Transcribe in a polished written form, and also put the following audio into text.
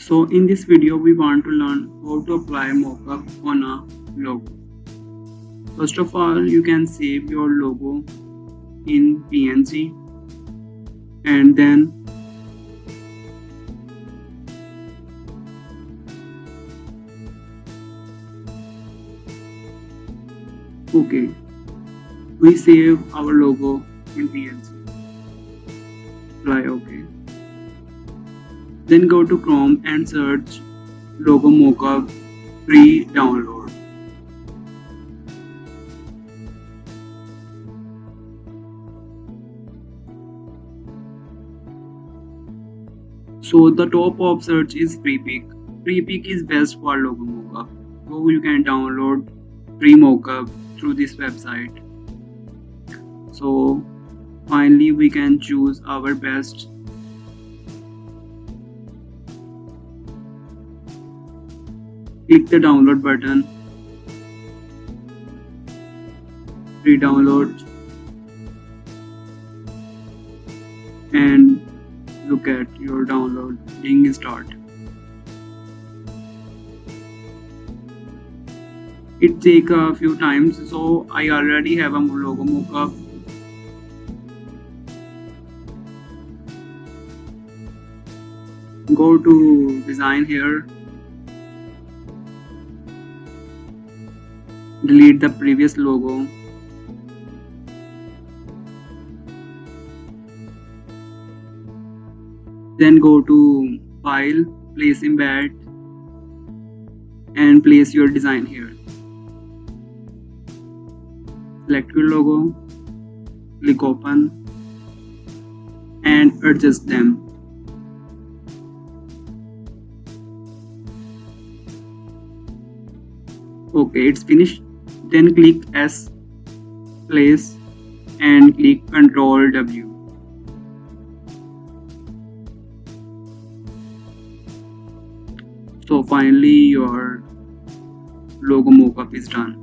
So in this video we want to learn how to apply mockup on a logo. First of all, you can save your logo in PNG and then okay, we save our logo in PNG. Try OK. Then go to Chrome and search logo mockup free download. So the top of search is free pick. Free pick is best for logo mockup. So you can download free mockup through this website. So finally we can choose our best. Click the download button. Free download. And look at your downloading start. It takes a few times, so I already have a logo mockup. Go to design here. Delete the previous logo. Then go to file, place embed and place your design here. Select your logo, click open and adjust them. Okay, it's finished. Then click S, place and click Ctrl W. So finally your logo mockup is done.